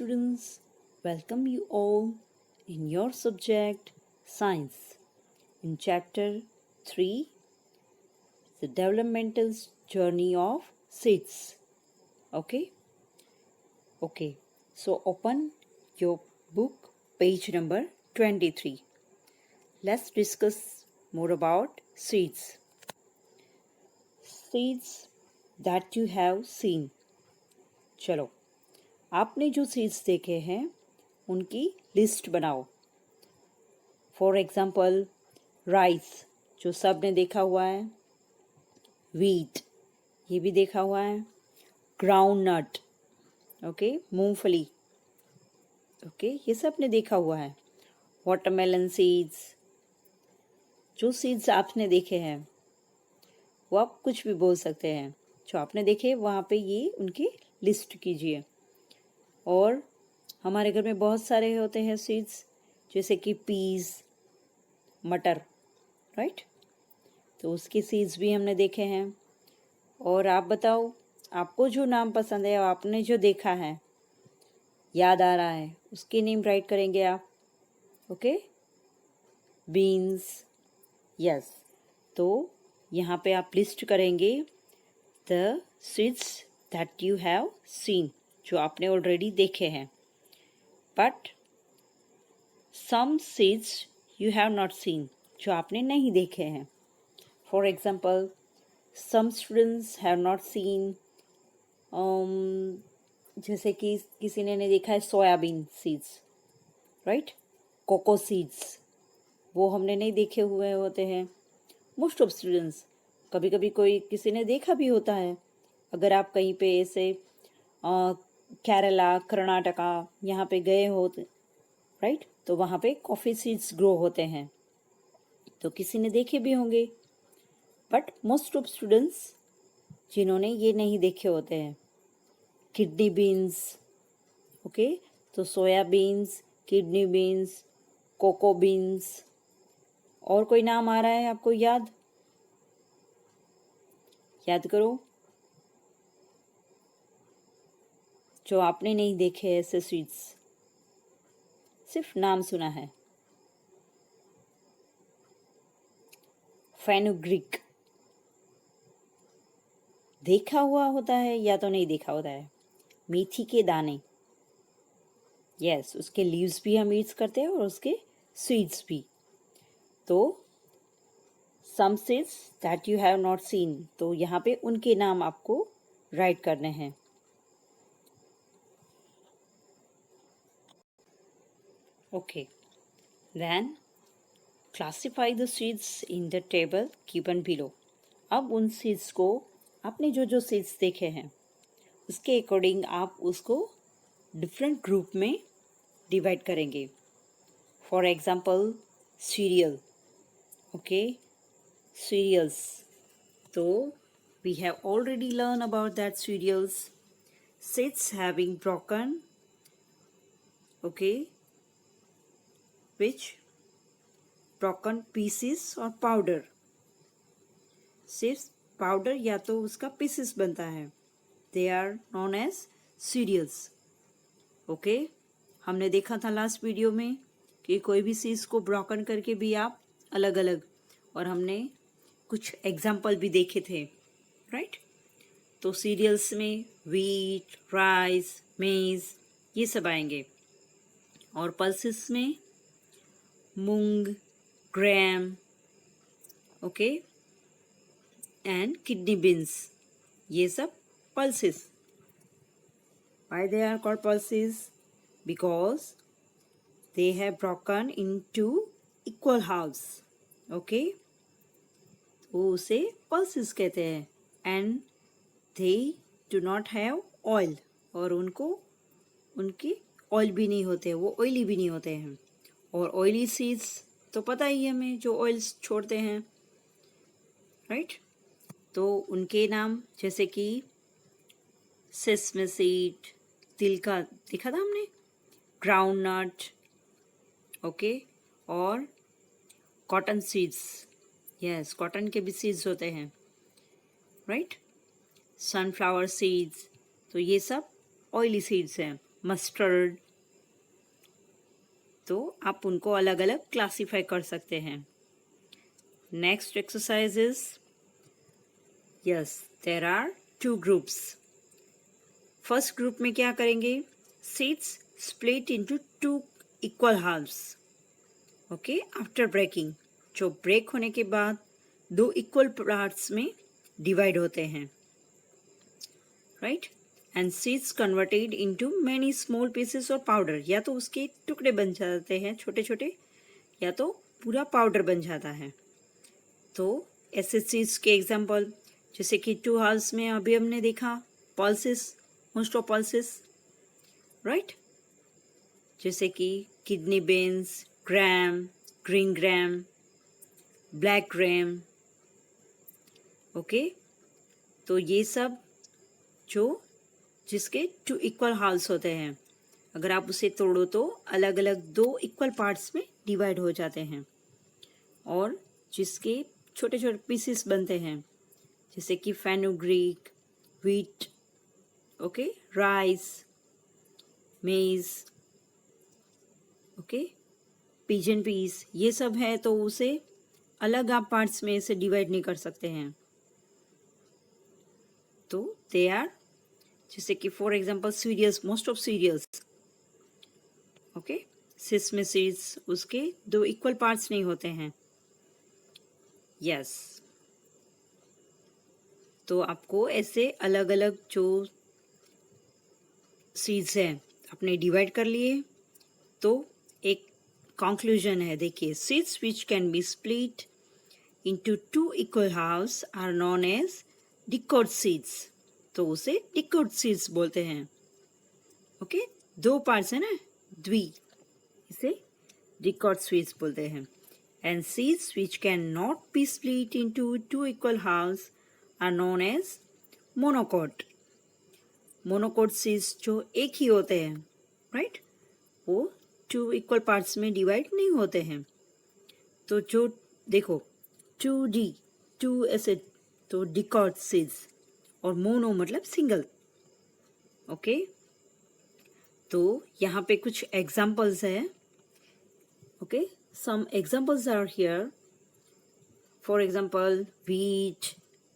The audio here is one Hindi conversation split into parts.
students, welcome you all in your subject Science in chapter 3, the developmental journey of seeds. Okay? Okay, so open your book, page number 23. Let's discuss more about seeds. Seeds that you have seen. चलो, आपने जो सीड्स देखे हैं उनकी लिस्ट बनाओ. फॉर एग्जाम्पल राइस जो सब ने देखा हुआ है, व्हीट ये भी देखा हुआ है, ग्राउंड नट ओके मूंगफली ओके ये सब ने देखा हुआ है, वाटरमेलन सीड्स. जो सीड्स आपने देखे हैं वो आप कुछ भी बोल सकते हैं. जो आपने देखे वहाँ पे ये उनकी लिस्ट कीजिए. और हमारे घर में बहुत सारे होते हैं सीड्स, जैसे कि पीस, मटर, राइट. तो उसके सीड्स भी हमने देखे हैं. और आप बताओ आपको जो नाम पसंद है, आपने जो देखा है, याद आ रहा है, उसकी नेम राइट करेंगे आप. Okay, beans, yes. तो यहाँ पे आप लिस्ट करेंगे the seeds that you have seen, जो आपने ऑलरेडी देखे हैं. But some seeds you have not seen, जो आपने नहीं देखे हैं. For example some students have not seen, जैसे कि किसी ने नहीं देखा है soybean seeds, right. Cocoa seeds वो हमने नहीं देखे हुए होते हैं. मोस्ट ऑफ स्टूडेंट्स, कभी कभी कोई किसी ने देखा भी होता है. अगर आप कहीं पे ऐसे केरला, कर्नाटका यहाँ पे गए हो, राइट, तो वहाँ पे कॉफ़ी सीड्स ग्रो होते हैं, तो किसी ने देखे भी होंगे. बट मोस्ट ऑफ स्टूडेंट्स जिन्होंने ये नहीं देखे होते हैं, किडनी बीन्स, ओके. तो soya beans, kidney beans, cocoa beans. और कोई नाम आ रहा है आपको याद करो जो आपने नहीं देखे ऐसे सीड्स, सिर्फ नाम सुना है. फेनुग्रीक देखा हुआ होता है या तो नहीं देखा होता है. मेथी के दाने, यस, उसके लीव्स भी हम यूज करते हैं और उसके सीड्स भी. तो some seeds that you have not seen, तो यहाँ पे उनके नाम आपको राइट करने हैं. Okay, then classify the seeds in the table given below. अब उन सीड्स को, आपने जो जो सीड्स देखे हैं उसके अकॉर्डिंग आप उसको डिफरेंट ग्रुप में डिवाइड करेंगे. For example cereal, okay, cereals. तो we have already learn about that cereals. Seeds having broken, okay, which broken pieces or powder. सिर्फ पाउडर या तो उसका पीसेस बनता है. They are known as cereals. Okay, हमने देखा था लास्ट वीडियो में कि कोई भी चीज़ को ब्रोकन करके भी आप अलग अलग, और हमने कुछ एग्जाम्पल भी देखे थे, राइट. तो सीरियल्स में व्हीट, राइस, मेज ये सब आएंगे. और पल्सेस में मूंग, ग्राम, ओके, एंड किडनी बीन्स, ये सब pulses. Why they are called pulses? Because they have broken into equal halves. Okay, तो उसे pulses कहते हैं. And they do not have oil, और उनके ऑयल भी नहीं होते, वो ऑयली भी नहीं होते हैं. और ऑयली सीड्स तो पता ही है हमें, जो ऑयल्स छोड़ते हैं, राइट. तो उनके नाम जैसे कि सेसमे सीड, तिल का देखा था हमने, ग्राउंड नट, ओके, और कॉटन सीड्स, यस, कॉटन के भी सीड्स होते हैं, राइट. सनफ्लावर सीड्स, तो ये सब ऑयली सीड्स हैं. मस्टर्ड, तो आप उनको अलग अलग क्लासीफाई कर सकते हैं. Next exercise is, yes there are 2 groups. First group में क्या करेंगे, seeds split into 2 equal halves. Okay, after breaking, जो ब्रेक होने के बाद 2 इक्वल पार्ट्स में डिवाइड होते हैं, right. And seeds converted into many small pieces और पाउडर, या तो उसके टुकड़े बन जाते हैं छोटे छोटे, या तो पूरा पाउडर बन जाता है. तो ऐसे सीड्स के एग्जांपल, जैसे कि 2 हाल्स में अभी हमने देखा pulses, most of pulses, right, जैसे कि kidney beans, gram, green gram, black gram. Okay, तो ये सब जो जिसके 2 इक्वल हाल्स होते हैं, अगर आप उसे तोड़ो तो अलग अलग 2 इक्वल पार्ट्स में डिवाइड हो जाते हैं, और जिसके छोटे छोटे पीसेस बनते हैं, जैसे कि फेनुग्रीक, व्हीट, ओके, राइस, मेज, ओके, पिजन पीस, ये सब है, तो उसे अलग आप पार्ट्स में से डिवाइड नहीं कर सकते हैं. तो दे आर, जैसे कि for example cereals, most of cereals, okay, sesame seeds, उसके 2 इक्वल पार्ट्स नहीं होते हैं. यस, तो आपको ऐसे अलग अलग जो सीड्स हैं आपने डिवाइड कर लिए. तो एक कंक्लूजन है, देखिए, seeds which can be split into 2 equal halves are known as dicot seeds. तो उसे डिकॉर्ड सीड्स बोलते हैं. ओके, 2 पार्ट्स है ना, द्वि, इसे डिकॉर्ड सीड्स बोलते हैं. And seeds which can not be split into 2 equal halves are known as monocot. Monocot seeds जो एक ही होते हैं, राइट, वो 2 इक्वल पार्ट्स में डिवाइड नहीं होते हैं. तो जो देखो 2D, 2 ऐसे, तो डिकॉर्ड सीड्स, और मोनो मतलब सिंगल. ओके, तो यहाँ पे कुछ एग्जाम्पल्स हैं. Okay, some examples are here. For example, wheat,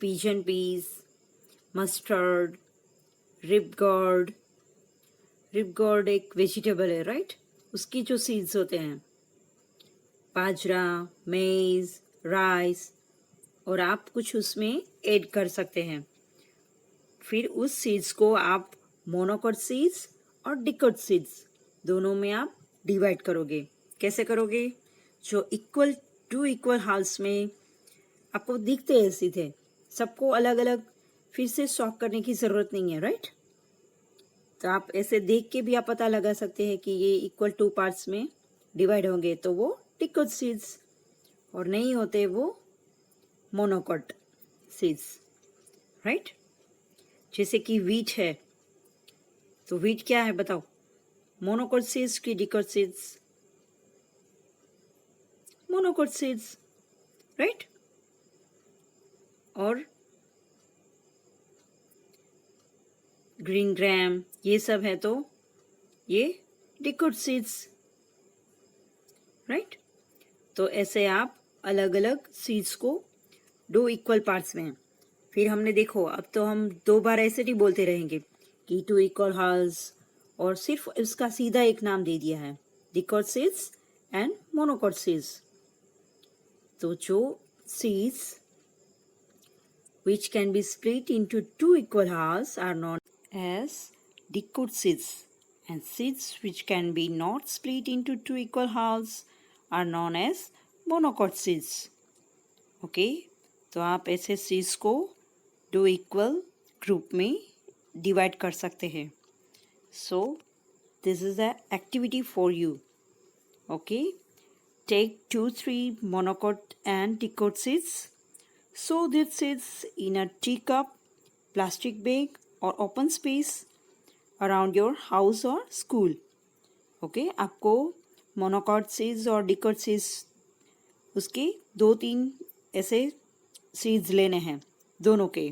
pigeon peas, mustard, ridge gourd. Ridge gourd एक वेजिटेबल है, राइट, उसकी जो सीड्स होते हैं, बाजरा, मेज, राइस, और आप कुछ उसमें ऐड कर सकते हैं. फिर उस सीड्स को आप मोनोकॉट सीड्स और डिकॉट सीड्स दोनों में आप डिवाइड करोगे. कैसे करोगे, जो 2 इक्वल हाल्स में आपको दिखते हैं सीधे, सबको अलग अलग फिर से सॉक करने की ज़रूरत नहीं है, राइट. तो आप ऐसे देख के भी आप पता लगा सकते हैं कि ये इक्वल 2 पार्ट्स में डिवाइड होंगे, तो वो डिकॉट सीड्स, और नहीं होते वो मोनोकॉट सीड्स, राइट. जैसे कि व्हीट है, तो व्हीट क्या है बताओ, मोनोकॉट सीड्स की डिकॉट सीड्स? Monocot seeds, right. और ग्रीन ग्राम, ये सब है, तो ये डिकॉट सीड्स, राइट. तो ऐसे आप अलग अलग सीड्स को 2 इक्वल पार्ट्स में, फिर हमने देखो, अब तो हम 2 बार ऐसे नहीं बोलते रहेंगे कि 2 इक्वल हाल्स, और सिर्फ इसका सीधा एक नाम दे दिया है, डिकॉट सीड्स एंड मोनोकॉट सीड्स. तो जो seeds which can be split into 2 equal halves are known as dicot seeds, and seeds which can be not split into 2 equal halves are known as monocot seeds. Okay, तो आप ऐसे सीड्स को 2 इक्वल ग्रुप में डिवाइड कर सकते हैं. So this is the activity for you. Okay, take 2-3 monocot and dicot seeds. Sow these seeds in a teacup, plastic bag, or open space around your house or school. Okay, आपको मोनोकॉट सीड्स और डिकॉट सीड्स, उसके 2-3 ऐसे सीड्स लेने हैं दोनों के,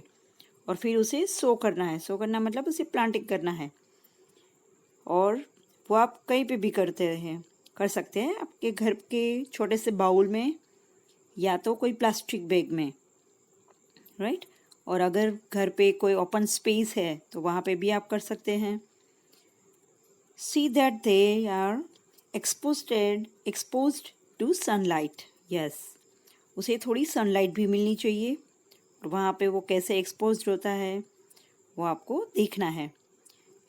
और फिर उसे सो करना है. सो करना मतलब उसे प्लांटिंग करना है. और वो आप कहीं पे भी कर सकते हैं आपके घर के छोटे से बाउल में या तो कोई प्लास्टिक बैग में, राइट। और अगर घर पे कोई ओपन स्पेस है तो वहाँ पे भी आप कर सकते हैं। See that they are exposed to sunlight, yes, उसे थोड़ी सनलाइट भी मिलनी चाहिए और वहाँ पे वो कैसे एक्सपोज्ड होता है वो आपको देखना है।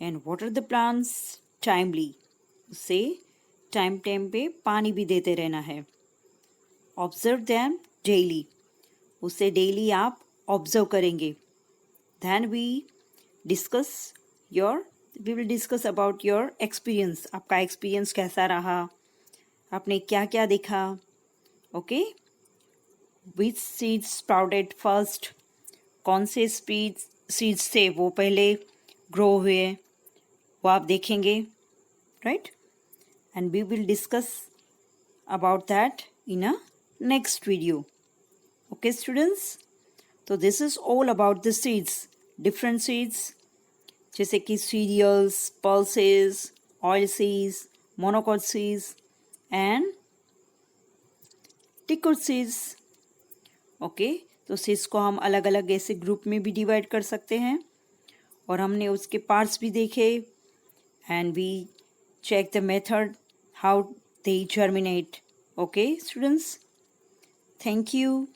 And water the plants timely, उसे टाइम टाइम पे पानी भी देते रहना है। ऑब्जर्व दैम डेली, उसे डेली आप ऑब्जर्व करेंगे। Then discuss we will discuss about your experience, आपका एक्सपीरियंस कैसा रहा, आपने क्या क्या देखा, okay. Which seeds sprouted first, कौन से सीड्स से वो पहले ग्रो हुए वो आप देखेंगे, right. And we will discuss about that in a next video. Okay, students? So this is all about the seeds, different seeds, जैसे कि cereals, pulses, oil seeds, monocot seeds, and tickled seeds. Okay, तो seeds को हम अलग अलग ऐसे ग्रुप में भी डिवाइड कर सकते हैं और हमने उसके पार्ट्स भी देखे and we check the method how they germinate. Okay, students? Thank you.